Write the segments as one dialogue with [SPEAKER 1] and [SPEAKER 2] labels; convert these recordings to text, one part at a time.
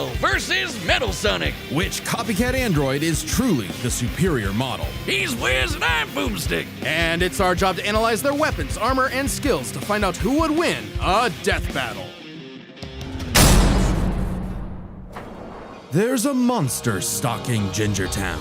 [SPEAKER 1] Cell versus Metal Sonic.
[SPEAKER 2] Which copycat android is truly the superior model?
[SPEAKER 1] He's Wiz and I'm Boomstick.
[SPEAKER 3] And it's our job to analyze their weapons, armor, and skills to find out who would win a death battle.
[SPEAKER 2] There's a monster stalking Gingertown.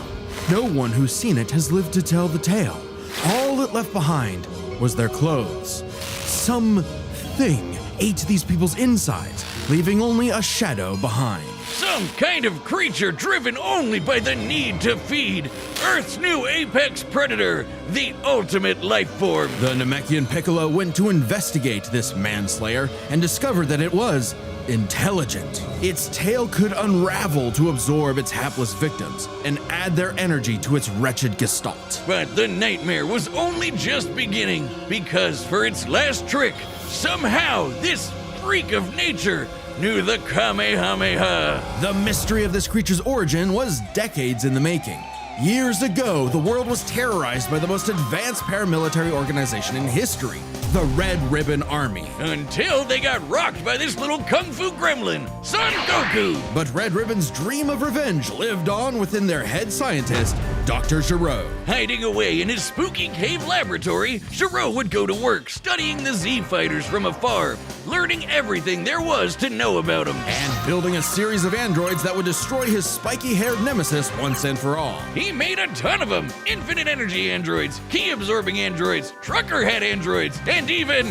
[SPEAKER 2] No one who's seen it has lived to tell the tale. All it left behind was their clothes. Something ate these people's insides, leaving only a shadow behind.
[SPEAKER 1] Some kind of creature driven only by the need to feed. Earth's new apex predator, the ultimate life form.
[SPEAKER 2] The Namekian Piccolo went to investigate this manslayer and discovered that it was intelligent. Its tail could unravel to absorb its hapless victims and add their energy to its wretched gestalt.
[SPEAKER 1] But the nightmare was only just beginning, because for its last trick, somehow this freak of nature knew the Kamehameha.
[SPEAKER 2] The mystery of this creature's origin was decades in the making. Years ago, the world was terrorized by the most advanced paramilitary organization in history, the Red Ribbon Army.
[SPEAKER 1] Until they got rocked by this little kung fu gremlin, Son Goku.
[SPEAKER 2] But Red Ribbon's dream of revenge lived on within their head scientist, Dr. Giro.
[SPEAKER 1] Hiding away in his spooky cave laboratory, Giro would go to work studying the Z fighters from afar, learning everything there was to know about them.
[SPEAKER 2] And building a series of androids that would destroy his spiky-haired nemesis once and for all.
[SPEAKER 1] He made a ton of them. Infinite energy androids, key-absorbing androids, trucker head androids, and even,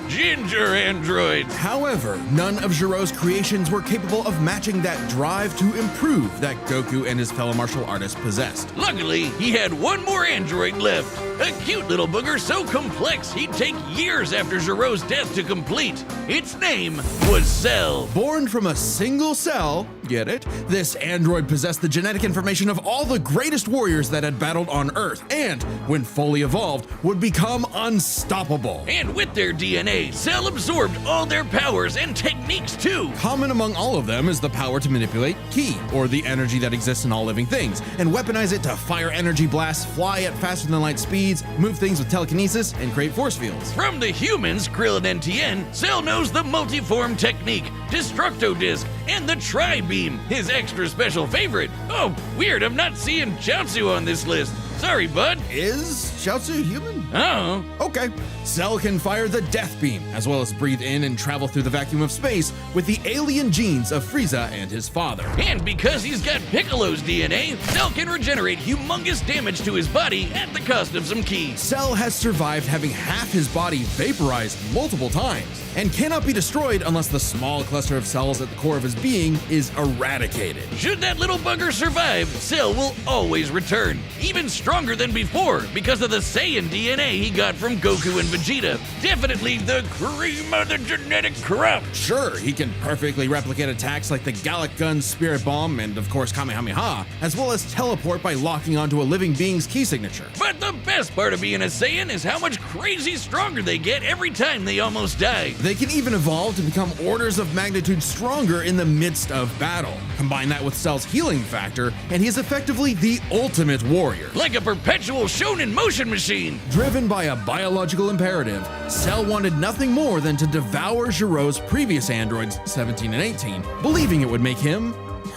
[SPEAKER 1] ginger androids.
[SPEAKER 2] However, none of Giro's creations were capable of matching that drive to improve that Goku and his fellow martial artists possessed.
[SPEAKER 1] Luckily, he had one more android left. A cute little booger so complex he'd take years after Giro's death to complete. Its name was Cell.
[SPEAKER 2] Born from a single cell, get it? This android possessed the genetic information of all the greatest warriors that had battled on Earth, and, when fully evolved, would become unstoppable.
[SPEAKER 1] And with their DNA, Cell absorbed all their powers and techniques too.
[SPEAKER 2] Common among all of them is the power to manipulate ki, or the energy that exists in all living things, and weaponize it to fire energy blasts, fly at faster than light speeds, move things with telekinesis, and create force fields.
[SPEAKER 1] From the humans, Krillin and Tien, Cell knows the multiform technique, Destructo Disc, and the Tri-Beam, his extra special favorite. Oh, weird, I'm not seeing Chaozu on this list. Sorry, bud.
[SPEAKER 2] Is Chaozu human?
[SPEAKER 1] Oh.
[SPEAKER 2] Okay. Cell can fire the Death Beam, as well as breathe in and travel through the vacuum of space with the alien genes of Frieza and his father.
[SPEAKER 1] And because he's got Piccolo's DNA, Cell can regenerate humongous damage to his body at the cost of some ki.
[SPEAKER 2] Cell has survived having half his body vaporized multiple times, and cannot be destroyed unless the small cluster of cells at the core of his being is eradicated.
[SPEAKER 1] Should that little bugger survive, Cell will always return, even stronger than before because of the Saiyan DNA he got from Goku and Vegeta. Definitely the cream of the genetic crop.
[SPEAKER 2] Sure, he can perfectly replicate attacks like the Gallic Gun, Spirit Bomb, and of course Kamehameha, as well as teleport by locking onto a living being's key signature.
[SPEAKER 1] But the best part of being a Saiyan is how much crazy stronger they get every time they almost die.
[SPEAKER 2] They can even evolve to become orders of magnitude stronger in the midst of battle. Combine that with Cell's healing factor, and he is effectively the ultimate warrior.
[SPEAKER 1] Like a perpetual shonen motion machine.
[SPEAKER 2] Driven by a biological imperative, Cell wanted nothing more than to devour Giro's previous androids, 17 and 18, believing it would make him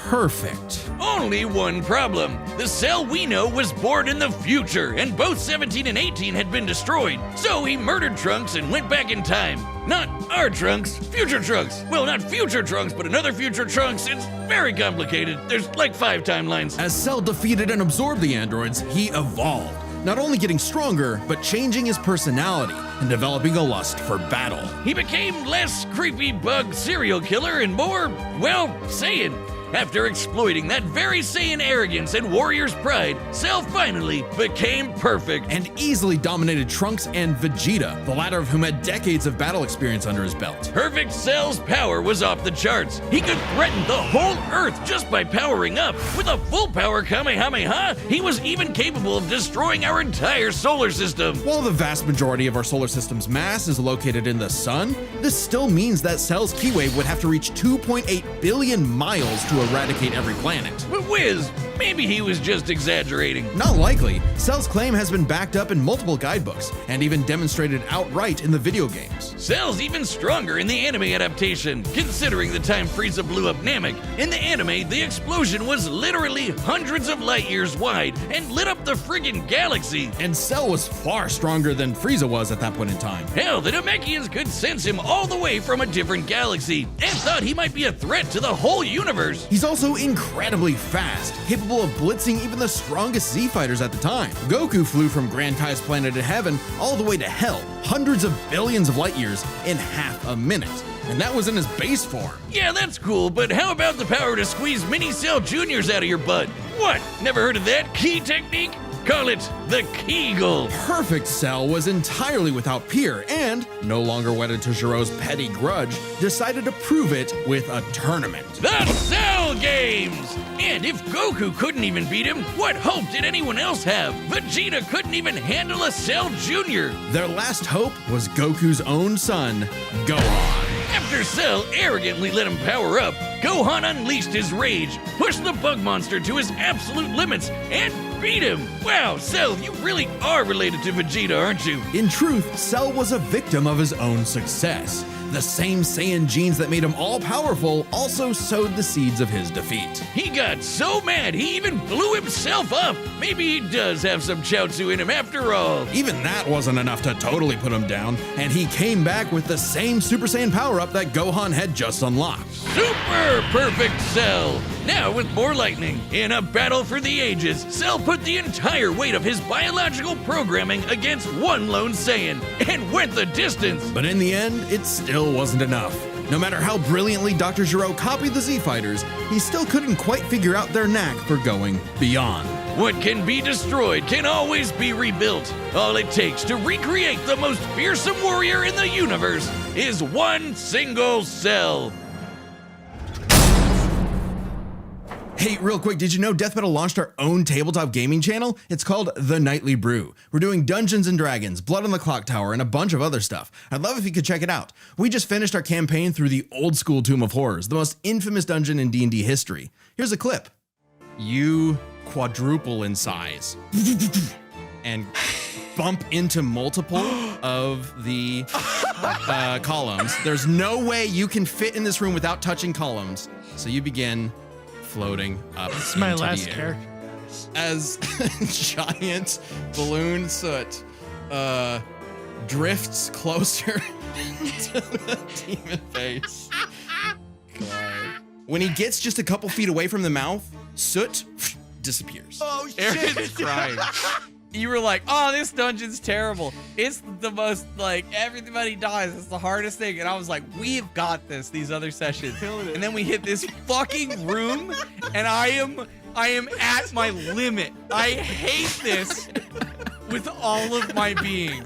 [SPEAKER 2] perfect.
[SPEAKER 1] Only one problem. The Cell we know was born in the future, and both 17 and 18 had been destroyed. So he murdered Trunks and went back in time. Not our Trunks, future Trunks. Well, not future Trunks, but another future Trunks. It's very complicated. There's like 5 timelines.
[SPEAKER 2] As Cell defeated and absorbed the androids, he evolved, not only getting stronger, but changing his personality and developing a lust for battle.
[SPEAKER 1] He became less creepy bug serial killer and more, well, Saiyan. After exploiting that very Saiyan arrogance and warrior's pride, Cell finally became perfect.
[SPEAKER 2] And easily dominated Trunks and Vegeta, the latter of whom had decades of battle experience under his belt.
[SPEAKER 1] Perfect Cell's power was off the charts. He could threaten the whole Earth just by powering up. With a full power Kamehameha, he was even capable of destroying our entire solar system.
[SPEAKER 2] While the vast majority of our solar system's mass is located in the sun, this still means that Cell's ki wave would have to reach 2.8 billion miles to eradicate every planet.
[SPEAKER 1] But Wiz, maybe he was just exaggerating.
[SPEAKER 2] Not likely. Cell's claim has been backed up in multiple guidebooks and even demonstrated outright in the video games.
[SPEAKER 1] Cell's even stronger in the anime adaptation, considering the time Frieza blew up Namek. In the anime, the explosion was literally hundreds of light years wide and lit up the friggin' galaxy.
[SPEAKER 2] And Cell was far stronger than Frieza was at that point in time.
[SPEAKER 1] Hell, the Namekians could sense him all the way from a different galaxy and thought he might be a threat to the whole universe.
[SPEAKER 2] He's also incredibly fast, capable of blitzing even the strongest Z fighters at the time. Goku flew from Grand Kai's planet of heaven all the way to hell, hundreds of billions of light years in half a minute. And that was in his base form.
[SPEAKER 1] Yeah, that's cool, but how about the power to squeeze mini Cell Juniors out of your butt? What? Never heard of that key technique? Call it the Kegel.
[SPEAKER 2] Perfect Cell was entirely without peer and, no longer wedded to Giro's petty grudge, decided to prove it with a tournament.
[SPEAKER 1] The Cell Games! And if Goku couldn't even beat him, what hope did anyone else have? Vegeta couldn't even handle a Cell Jr.
[SPEAKER 2] Their last hope was Goku's own son, Gohan.
[SPEAKER 1] After Cell arrogantly let him power up, Gohan unleashed his rage, pushed the bug monster to his absolute limits, and beat him. Wow, Cell, you really are related to Vegeta, aren't you?
[SPEAKER 2] In truth, Cell was a victim of his own success. The same Saiyan genes that made him all-powerful also sowed the seeds of his defeat.
[SPEAKER 1] He got so mad he even blew himself up. Maybe he does have some Chaozu in him after all.
[SPEAKER 2] Even that wasn't enough to totally put him down, and he came back with the same Super Saiyan power-up that Gohan had just unlocked.
[SPEAKER 1] Super perfect Cell! Now with more lightning. In a battle for the ages, Cell put the entire weight of his biological programming against one lone Saiyan and went the distance.
[SPEAKER 2] But in the end, it still wasn't enough. No matter how brilliantly Dr. Gero copied the Z Fighters, he still couldn't quite figure out their knack for going beyond.
[SPEAKER 1] What can be destroyed can always be rebuilt. All it takes to recreate the most fearsome warrior in the universe is one single Cell.
[SPEAKER 2] Hey, real quick, did you know Death Metal launched our own tabletop gaming channel? It's called The Nightly Brew. We're doing Dungeons and Dragons, Blood on the Clock Tower, and a bunch of other stuff. I'd love if you could check it out. We just finished our campaign through the old school Tomb of Horrors, the most infamous dungeon in D&D history. Here's a clip. You quadruple in size and bump into multiple of the columns. There's no way you can fit in this room without touching columns. So you begin floating up.
[SPEAKER 4] This is my
[SPEAKER 2] into
[SPEAKER 4] last
[SPEAKER 2] the air
[SPEAKER 4] character.
[SPEAKER 2] as giant balloon soot drifts closer to the demon face. God. When he gets just a couple feet away from the mouth, soot disappears.
[SPEAKER 5] Oh
[SPEAKER 4] Aaron's crying. You were like, oh, this dungeon's terrible. It's the most, like, everybody dies. It's the hardest thing. And I was like, we've got this, these other sessions. And then we hit this fucking room, and I am at my limit. I hate this with all of my being.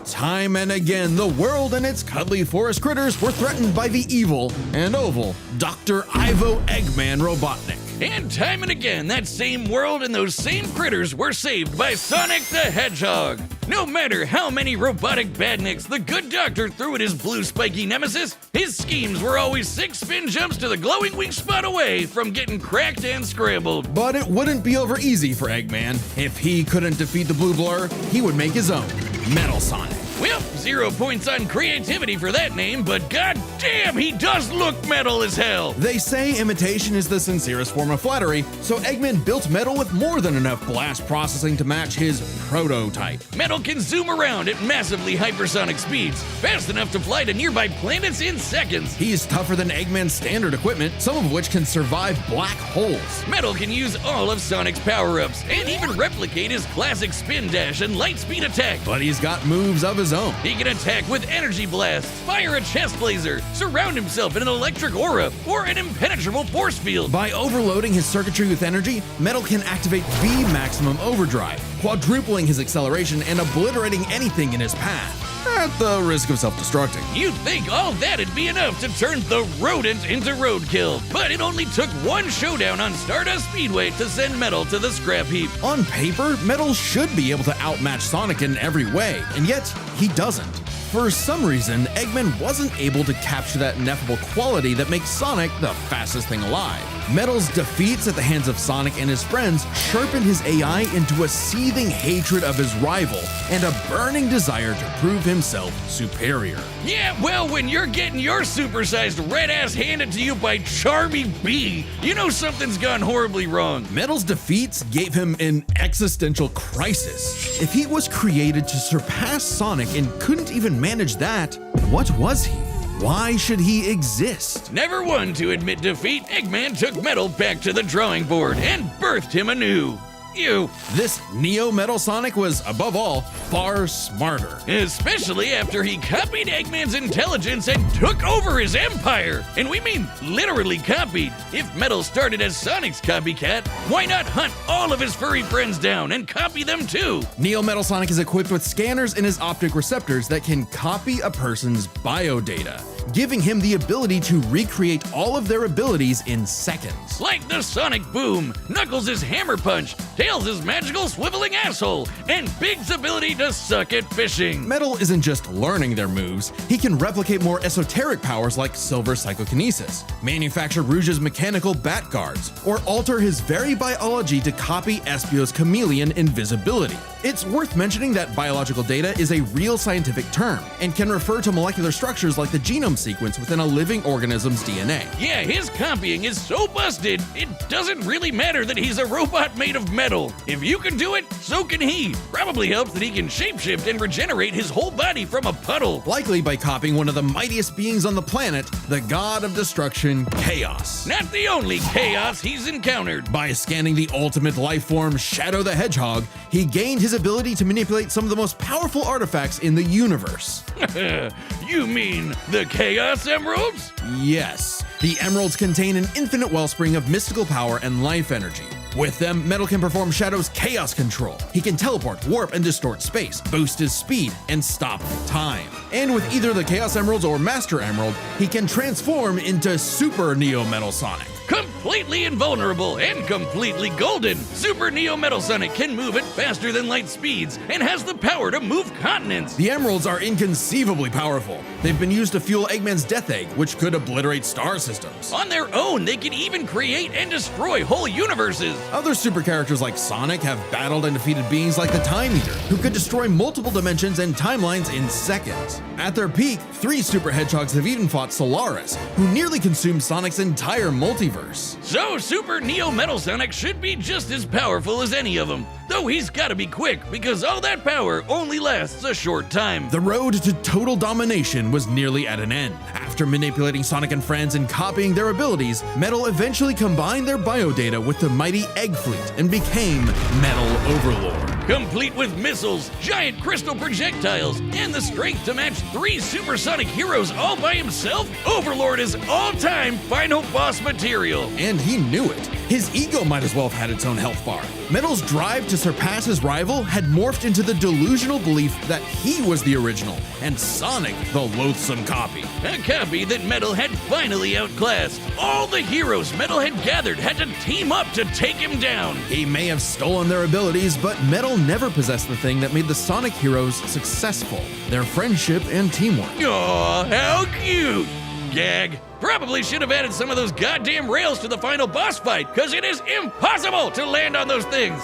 [SPEAKER 2] Time and again, the world and its cuddly forest critters were threatened by the evil and oval Dr. Ivo Eggman Robotnik.
[SPEAKER 1] And time and again, that same world and those same critters were saved by Sonic the Hedgehog. No matter how many robotic badniks the good doctor threw at his blue spiky nemesis, his schemes were always 6 spin jumps to the glowing weak spot away from getting cracked and scrambled.
[SPEAKER 2] But it wouldn't be over easy for Eggman. If he couldn't defeat the Blue Blur, he would make his own, Metal Sonic.
[SPEAKER 1] Well, 0 points on creativity for that name, but goddamn, he does look metal as hell.
[SPEAKER 2] They say imitation is the sincerest form of flattery, so Eggman built Metal with more than enough blast processing to match his prototype.
[SPEAKER 1] Metal can zoom around at massively hypersonic speeds, fast enough to fly to nearby planets in seconds.
[SPEAKER 2] He's tougher than Eggman's standard equipment, some of which can survive black holes.
[SPEAKER 1] Metal can use all of Sonic's power-ups, and even replicate his classic spin dash and light speed attack.
[SPEAKER 2] But he's got moves of his own.
[SPEAKER 1] He can attack with energy blast, fire a chest laser, surround himself in an electric aura, or an impenetrable force field.
[SPEAKER 2] By overloading his circuitry with energy, Metal can activate V maximum overdrive, quadrupling his acceleration and obliterating anything in his path. at the risk of self-destructing.
[SPEAKER 1] You'd think all that'd be enough to turn the rodent into roadkill, but it only took one showdown on Stardust Speedway to send Metal to the scrap heap.
[SPEAKER 2] On paper, Metal should be able to outmatch Sonic in every way, and yet he doesn't. For some reason, Eggman wasn't able to capture that ineffable quality that makes Sonic the fastest thing alive. Metal's defeats at the hands of Sonic and his friends sharpened his AI into a seething hatred of his rival and a burning desire to prove himself superior.
[SPEAKER 1] Yeah, well, when you're getting your supersized red ass handed to you by Charmy B, you know something's gone horribly wrong.
[SPEAKER 2] Metal's defeats gave him an existential crisis. If he was created to surpass Sonic and couldn't even manage that, what was he? Why should he exist?
[SPEAKER 1] Never one to admit defeat, Eggman took Metal back to the drawing board and birthed him anew.
[SPEAKER 2] This Neo Metal Sonic was, above all, far smarter.
[SPEAKER 1] Especially after he copied Eggman's intelligence and took over his empire. And we mean literally copied. If Metal started as Sonic's copycat, why not hunt all of his furry friends down and copy them too?
[SPEAKER 2] Neo Metal Sonic is equipped with scanners in his optic receptors that can copy a person's biodata, giving him the ability to recreate all of their abilities in seconds.
[SPEAKER 1] Like the Sonic Boom, Knuckles' Hammer Punch, Tails' magical swiveling asshole, and Big's ability to suck at fishing.
[SPEAKER 2] Metal isn't just learning their moves, he can replicate more esoteric powers like Silver Psychokinesis, manufacture Rouge's mechanical bat guards, or alter his very biology to copy Espio's chameleon invisibility. It's worth mentioning that biological data is a real scientific term and can refer to molecular structures like the genome sequence within a living organism's DNA.
[SPEAKER 1] Yeah, his copying is so busted, it doesn't really matter that he's a robot made of metal. If you can do it, so can he. Probably helps that he can shapeshift and regenerate his whole body from a puddle.
[SPEAKER 2] Likely by copying one of the mightiest beings on the planet, the god of destruction, Chaos.
[SPEAKER 1] Not the only chaos he's encountered.
[SPEAKER 2] By scanning the ultimate life form, Shadow the Hedgehog, he gained his ability to manipulate some of the most powerful artifacts in the universe.
[SPEAKER 1] You mean the Chaos Emeralds?
[SPEAKER 2] Yes. The emeralds contain an infinite wellspring of mystical power and life energy. With them, Metal can perform Shadow's chaos control. He can teleport, warp, and distort space, boost his speed, and stop time. And with either the Chaos Emeralds or Master Emerald, he can transform into Super Neo Metal Sonic.
[SPEAKER 1] Completely invulnerable and completely golden, Super Neo Metal Sonic can move at faster than light speeds and has the power to move continents.
[SPEAKER 2] The emeralds are inconceivably powerful. They've been used to fuel Eggman's Death Egg, which could obliterate star systems.
[SPEAKER 1] On their own, they can even create and destroy whole universes.
[SPEAKER 2] Other super characters like Sonic have battled and defeated beings like the Time Eater, who could destroy multiple dimensions and timelines in seconds. At their peak, 3 super hedgehogs have even fought Solaris, who nearly consumed Sonic's entire multiverse.
[SPEAKER 1] So Super Neo Metal Sonic should be just as powerful as any of them, though he's gotta be quick because all that power only lasts a short time.
[SPEAKER 2] The road to total domination was nearly at an end. After manipulating Sonic and friends and copying their abilities, Metal eventually combined their biodata with the mighty Egg Fleet and became Metal Overlord.
[SPEAKER 1] Complete with missiles, giant crystal projectiles, and the strength to match 3 supersonic heroes all by himself, Overlord is all-time final boss material.
[SPEAKER 2] And he knew it. His ego might as well have had its own health bar. Metal's drive to surpass his rival had morphed into the delusional belief that he was the original, and Sonic the loathsome copy.
[SPEAKER 1] A copy that Metal had finally outclassed. All the heroes Metal had gathered had to team up to take him down.
[SPEAKER 2] He may have stolen their abilities, but Metal never possessed the thing that made the Sonic heroes successful: their friendship and teamwork.
[SPEAKER 1] Aw, how cute! Gag. Probably should have added some of those goddamn rails to the final boss fight, cause it is impossible to land on those things.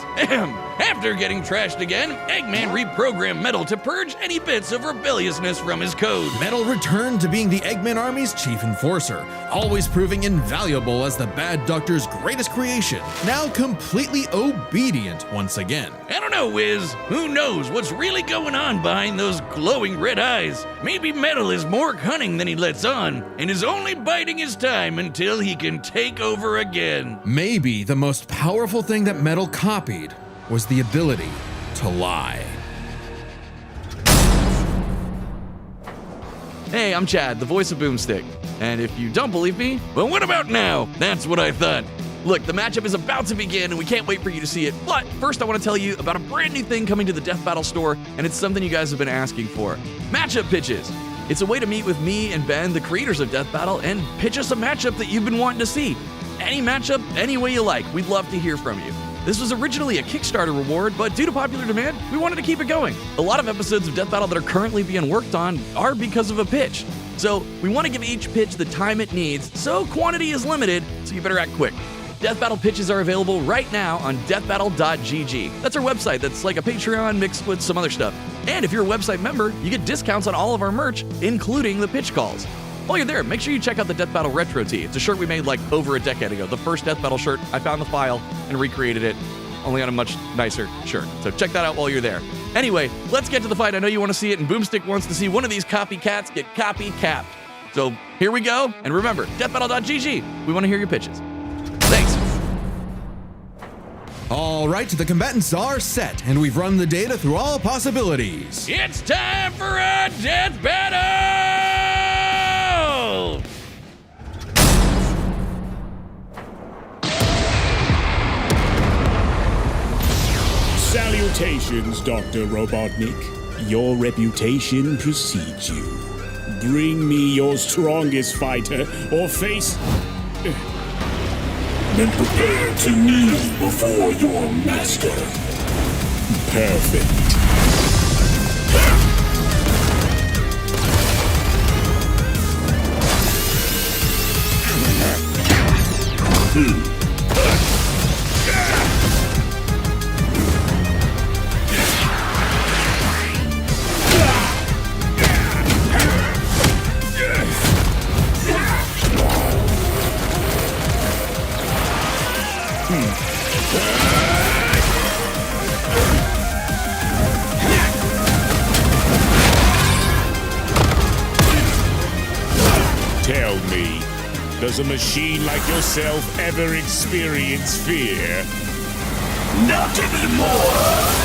[SPEAKER 1] After getting trashed again, Eggman reprogrammed Metal to purge any bits of rebelliousness from his code.
[SPEAKER 2] Metal returned to being the Eggman Army's chief enforcer, always proving invaluable as the Bad Doctor's greatest creation, now completely obedient once again.
[SPEAKER 1] I don't know, Wiz. Who knows what's really going on behind those glowing red eyes? Maybe Metal is more cunning than he lets on, and is only biding his time until he can take over again.
[SPEAKER 2] Maybe the most powerful thing that Metal copied was the ability to lie.
[SPEAKER 4] Hey, I'm Chad, the voice of Boomstick. And if you don't believe me,
[SPEAKER 1] But what about now? That's what I thought. Look, the matchup is about to begin, and we can't wait for you to see it. But first, I want to tell you about a brand new thing coming to the Death Battle store, and it's something you guys have been asking for. Matchup pitches. It's a way to meet with me and Ben, the creators of Death Battle, and pitch us a matchup that you've been wanting to see. Any matchup, any way you like. We'd love to hear from you. This was originally a Kickstarter reward, but due to popular demand, we wanted to keep it going. A lot of episodes of Death Battle that are currently being worked on are because of a pitch. So we want to give each pitch the time it needs, so quantity is limited, so you better act quick. Death Battle pitches are available right now on deathbattle.gg. That's our website that's like a Patreon mixed with some other stuff. And if you're a website member, you get discounts on all of our merch, including the pitch calls. While you're there, make sure you check out the Death Battle Retro Tee. It's a shirt we made like over a decade ago. The first Death Battle shirt. I found the file and recreated it, only on a much nicer shirt. So check that out while you're there. Anyway, let's get to the fight. I know you want to see it, and Boomstick wants to see one of these copycats get copy-capped. So here we go. And remember, deathbattle.gg. We want to hear your pitches. Thanks.
[SPEAKER 2] All right, the combatants are set, and we've run the data through all possibilities.
[SPEAKER 1] It's time for a death battle!
[SPEAKER 5] Salutations, Dr. Robotnik. Your reputation precedes you. Bring me your strongest fighter, or face... Then prepare to kneel before your master. Perfect. Tell me, does a machine like yourself ever experience fear? Not anymore!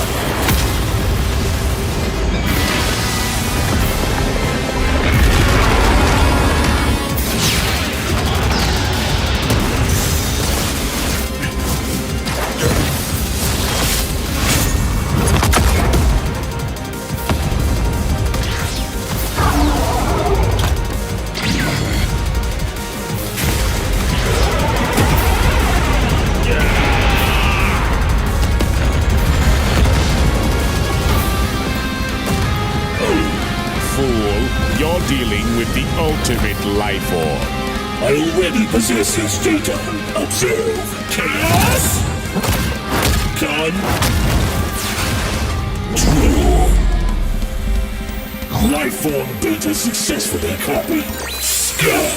[SPEAKER 5] You're dealing with the ultimate life form. I already possess his data. Observe. Chaos! Control. Life form data successfully copied. Scum!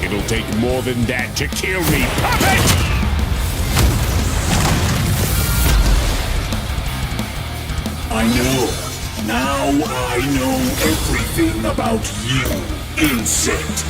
[SPEAKER 5] It'll take more than that to kill me, puppet! I know. Now I know everything about you, insect.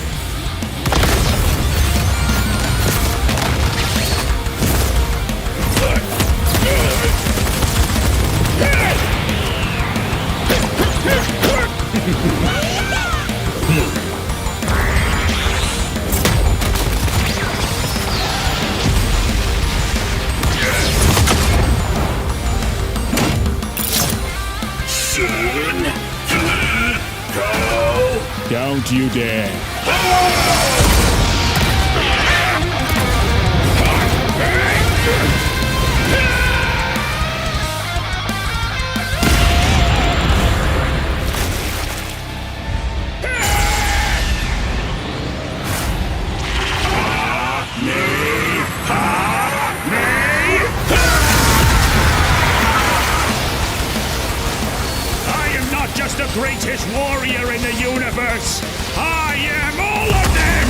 [SPEAKER 5] Don't you dare. Just the greatest warrior in the universe. I am all of them!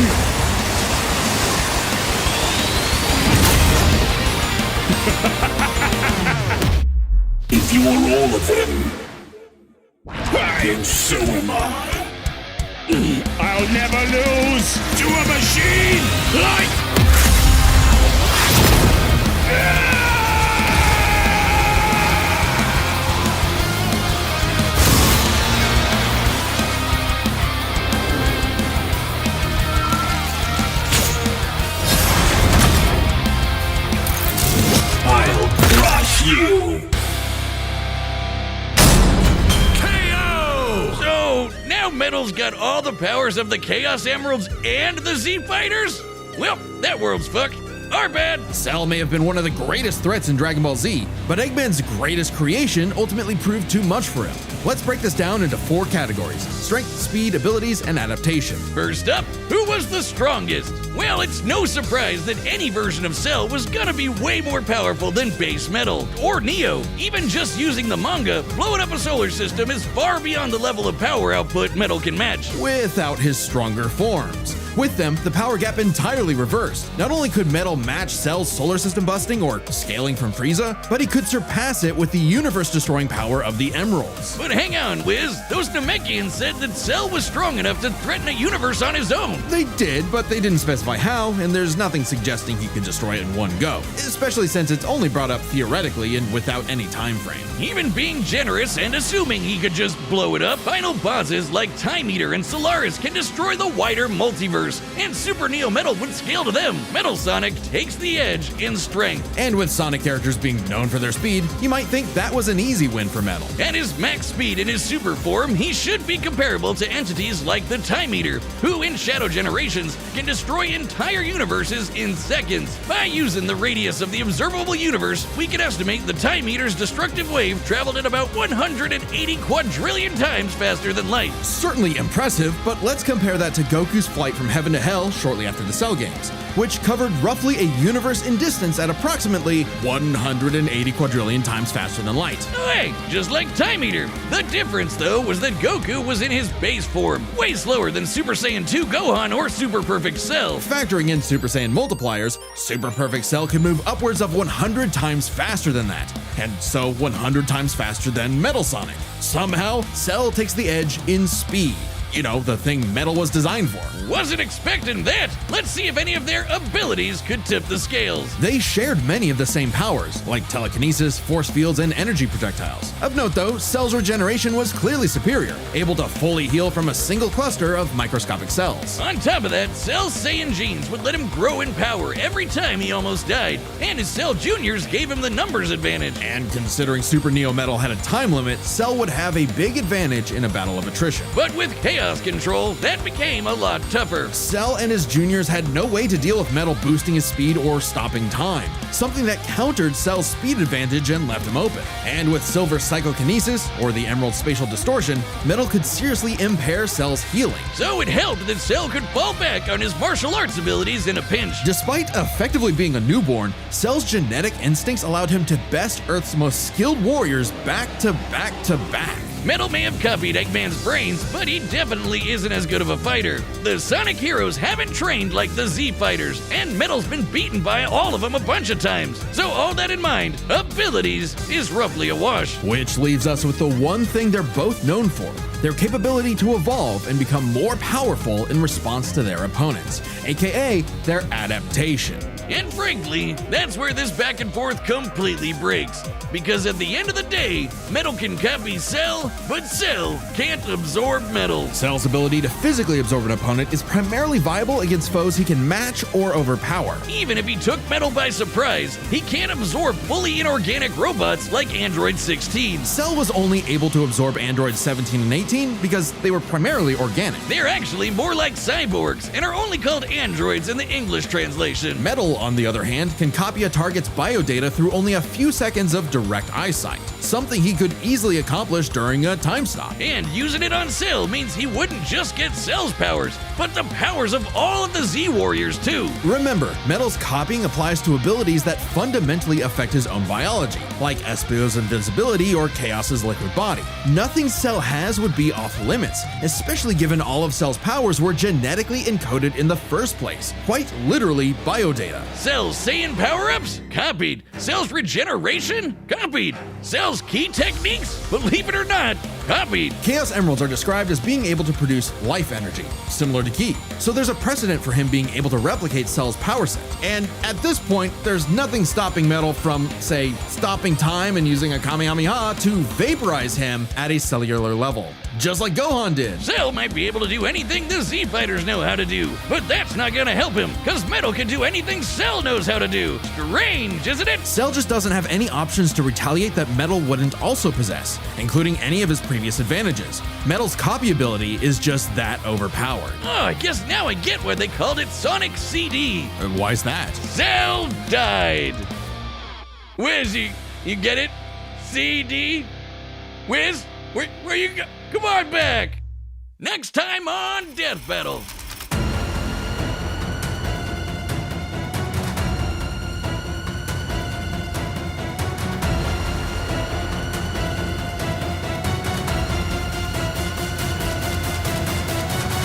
[SPEAKER 5] If you are all of them, then so am I. I'll never lose to a machine like...
[SPEAKER 1] now Metal's got all the powers of the Chaos Emeralds and the Z Fighters? Well, that world's fucked. Our bad.
[SPEAKER 2] Cell may have been one of the greatest threats in Dragon Ball Z, but Eggman's greatest creation ultimately proved too much for him. Let's break this down into 4 categories: strength, speed, abilities, and adaptation.
[SPEAKER 1] First up, who was the strongest? Well, it's no surprise that any version of Cell was gonna be way more powerful than base Metal or Neo. Even just using the manga, blowing up a solar system is far beyond the level of power output Metal can match.
[SPEAKER 2] Without his stronger forms. With them, the power gap entirely reversed. Not only could Metal match Cell's solar system busting or scaling from Frieza, but he could surpass it with the universe-destroying power of the Emeralds.
[SPEAKER 1] But hang on, Wiz. Those Namekians said that Cell was strong enough to threaten a universe on his own.
[SPEAKER 2] They did, but they didn't specify how, and there's nothing suggesting he could destroy it in one go, especially since it's only brought up theoretically and without any time frame.
[SPEAKER 1] Even being generous and assuming he could just blow it up, final bosses like Time Eater and Solaris can destroy the wider multiverse, and Super Neo Metal would scale to them. Metal Sonic takes the edge in strength.
[SPEAKER 2] And with Sonic characters being known for their speed, you might think that was an easy win for Metal.
[SPEAKER 1] At his max speed in his super form, he should be comparable to entities like the Time Eater, who in Shadow Generations can destroy entire universes in seconds. By using the radius of the observable universe, we can estimate the Time Eater's destructive wave traveled at about 180 quadrillion times faster than light.
[SPEAKER 2] Certainly impressive, but let's compare that to Goku's flight from heaven to hell shortly after the Cell games, which covered roughly a universe in distance at approximately 180 quadrillion times faster than light.
[SPEAKER 1] Hey, just like Time Eater. The difference, though, was that Goku was in his base form, way slower than Super Saiyan 2 Gohan or Super Perfect Cell.
[SPEAKER 2] Factoring in Super Saiyan multipliers, Super Perfect Cell can move upwards of 100 times faster than that, and so 100 times faster than Metal Sonic. Somehow, Cell takes the edge in speed. You know, the thing Metal was designed for.
[SPEAKER 1] Wasn't expecting that. Let's see if any of their abilities could tip the scales.
[SPEAKER 2] They shared many of the same powers, like telekinesis, force fields, and energy projectiles. Of note though, Cell's regeneration was clearly superior, able to fully heal from a single cluster of microscopic cells.
[SPEAKER 1] On top of that, Cell's Saiyan genes would let him grow in power every time he almost died, and his Cell Juniors gave him the numbers advantage.
[SPEAKER 2] And considering Super Neo Metal had a time limit, Cell would have a big advantage in a battle of attrition.
[SPEAKER 1] But with Chaos Control, that became a lot tougher.
[SPEAKER 2] Cell and his juniors had no way to deal with Metal boosting his speed or stopping time, something that countered Cell's speed advantage and left him open. And with Silver's psychokinesis, or the Emerald spatial distortion, Metal could seriously impair Cell's healing.
[SPEAKER 1] So it helped that Cell could fall back on his martial arts abilities in a pinch.
[SPEAKER 2] Despite effectively being a newborn, Cell's genetic instincts allowed him to best Earth's most skilled warriors back to back to back.
[SPEAKER 1] Metal may have copied Eggman's brains, but he definitely isn't as good of a fighter. The Sonic heroes haven't trained like the Z fighters, and Metal's been beaten by all of them a bunch of times. So all that in mind, abilities is roughly a wash.
[SPEAKER 2] Which leaves us with the one thing they're both known for: their capability to evolve and become more powerful in response to their opponents, aka their adaptation.
[SPEAKER 1] And frankly, that's where this back and forth completely breaks. Because at the end of the day, Metal can copy Cell, but Cell can't absorb Metal.
[SPEAKER 2] Cell's ability to physically absorb an opponent is primarily viable against foes he can match or overpower.
[SPEAKER 1] Even if he took Metal by surprise, he can't absorb fully inorganic robots like Android 16.
[SPEAKER 2] Cell was only able to absorb Androids 17 and 18 because they were primarily organic.
[SPEAKER 1] They're actually more like cyborgs and are only called androids in the English translation.
[SPEAKER 2] Metal, on the other hand, can copy a target's biodata through only a few seconds of direct eyesight, something he could easily accomplish during a time stop.
[SPEAKER 1] And using it on Cell means he wouldn't just get Cell's powers, but the powers of all of the Z Warriors too.
[SPEAKER 2] Remember, Metal's copying applies to abilities that fundamentally affect his own biology, like Espio's invincibility or Chaos's liquid body. Nothing Cell has would be off limits, especially given all of Cell's powers were genetically encoded in the first place, quite literally biodata.
[SPEAKER 1] Cell's Saiyan power-ups? Copied. Cell's regeneration? Copied. Cell's key techniques? Believe it or not, copied.
[SPEAKER 2] Chaos Emeralds are described as being able to produce life energy, similar to Ki, so there's a precedent for him being able to replicate Cell's power set. And at this point, there's nothing stopping Metal from, say, stopping time and using a Kamehameha to vaporize him at a cellular level, just like Gohan did.
[SPEAKER 1] Cell might be able to do anything the Z Fighters know how to do, but that's not gonna help him, cause Metal can do anything Cell knows how to do. Strange, isn't it?
[SPEAKER 2] Cell just doesn't have any options to retaliate that Metal wouldn't also possess, including any of his previous advantages. Metal's copy ability is just that overpowered.
[SPEAKER 1] Oh, I guess now I get why they called it Sonic CD.
[SPEAKER 2] Why's that?
[SPEAKER 1] Cell died. Wiz, you get it? CD? Wiz, where you go? Come on back. Next time on Death Battle.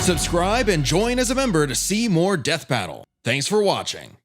[SPEAKER 2] Subscribe and join as a member to see more Death Battle. Thanks for watching.